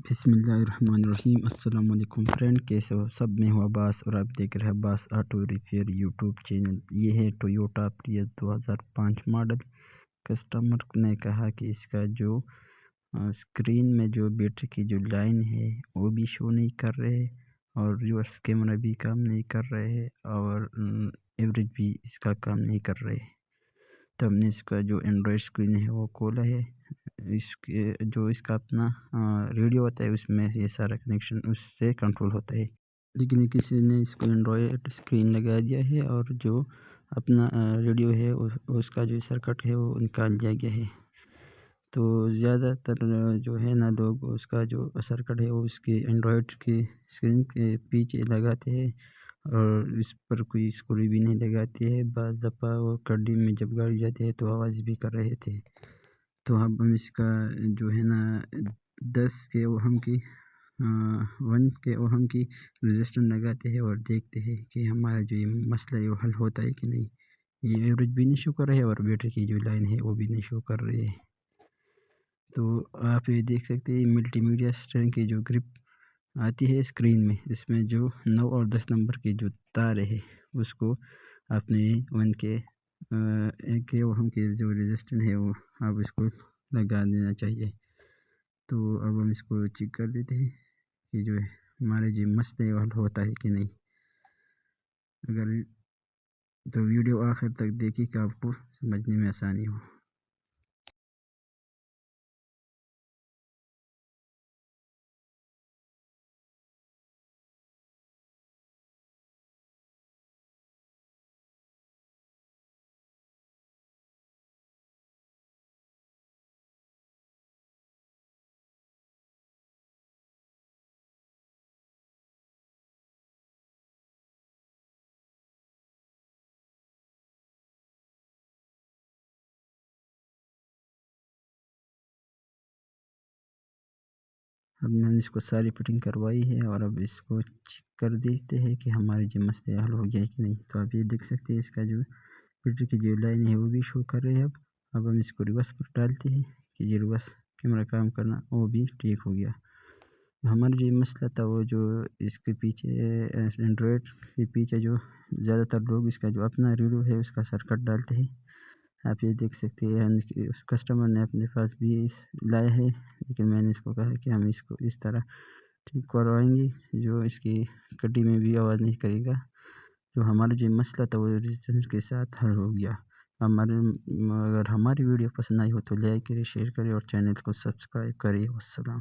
بسم اللہ الرحمن الرحیم۔ السلام علیکم فرینڈ، کیسے ہو سب؟ میں ہوں عباس اور آپ دیکھ رہے ہیں عباس آٹو ریپیئر یوٹیوب چینل۔ یہ ہے ٹویوٹا پریس 2005 ماڈل۔ کسٹمر نے کہا کہ اس کا جو اسکرین میں جو بیٹری کی جو لائن ہے وہ بھی شو نہیں کر رہے اور ریورس کیمرہ بھی کام نہیں کر رہے اور ایوریج بھی اس کا کام نہیں کر رہے۔ تو ہم نے اس کا جو اینڈرائڈ اسکرین ہے وہ کھولا ہے۔ اس کا اپنا ریڈیو ہوتا ہے، اس میں یہ سارا کنیکشن اس سے کنٹرول ہوتا ہے، لیکن کسی نے اس کو اینڈرائڈ اسکرین لگا دیا ہے اور جو اپنا ریڈیو ہے اس کا جو سرکٹ ہے وہ نکال دیا گیا ہے۔ تو زیادہ تر جو ہے نا لوگ اس کا جو سرکٹ ہے وہ اس کی اینڈرائڈ کی اسکرین کے پیچھے لگاتے ہیں اور اس پر کوئی اسکرو بھی نہیں لگاتے ہیں۔ بعض دفعہ وہ گڈی میں جب گاڑی جاتے ہیں تو آواز بھی کر رہے تھے۔ تو اب ہم اس کا جو ہے نا 10 کے اوہم کی 1 کے اوہم کی رزسٹر لگاتے ہیں اور دیکھتے ہیں کہ ہمارا جو یہ مسئلہ ہے وہ حل ہوتا ہے کہ نہیں۔ یہ ایوریج بھی نہیں شو کر رہے ہے اور بیٹری کی جو لائن ہے وہ بھی نہیں شو کر رہی ہے۔ تو آپ یہ دیکھ سکتے ہیں ملٹی میڈیا اسٹرنگ کی جو گرپ آتی ہے اسکرین میں، اس میں جو 9 اور 10 نمبر کی جو تار ہے اس کو آپ نے 1 کے 1 کے اوہم کی جو رزسٹر ہے وہ آپ اس کو لگا دینا چاہیے۔ تو اب ہم اس کو چیک کر دیتے ہیں کہ جو ہے ہمارے جو مسئلے حل ہوتا ہے کہ نہیں۔ اگر تو ویڈیو آخر تک دیکھیں کہ آپ کو سمجھنے میں آسانی ہو۔ اب میں نے اس کو ساری فٹنگ کروائی ہے اور اب اس کو چیک کر دیتے ہیں کہ ہمارے جو مسئلے حل ہو گیا ہے کہ نہیں۔ تو آپ یہ دیکھ سکتے ہیں اس کا جو بیٹری کی جو لائن ہے وہ بھی شو کر رہے ہیں۔ اب ہم اس کو ریورس پر ڈالتے ہیں کہ یہ ریورس کیمرہ کام کرنا وہ بھی ٹھیک ہو گیا۔ ہمارا جو مسئلہ تھا وہ جو اس کے پیچھے اینڈرائڈ کے پیچھے جو زیادہ تر لوگ اس کا جو اپنا ریڈیو ہے اس کا سرکٹ ڈالتے ہیں۔ آپ یہ دیکھ سکتے ہیں اس کسٹمر نے اپنے پاس بھی لایا ہے، لیکن میں نے اس کو کہا کہ ہم اس کو اس طرح ٹھیک کروائیں گے جو اس کی گڈی میں بھی آواز نہیں کرے گا۔ جو ہمارا جو مسئلہ تھا وہ ریزسٹنس کے ساتھ حل ہو گیا۔ اگر ہماری ویڈیو پسند آئی ہو تو لائک کریں، شیئر کریں اور چینل کو سبسکرائب کریں۔ والسلام۔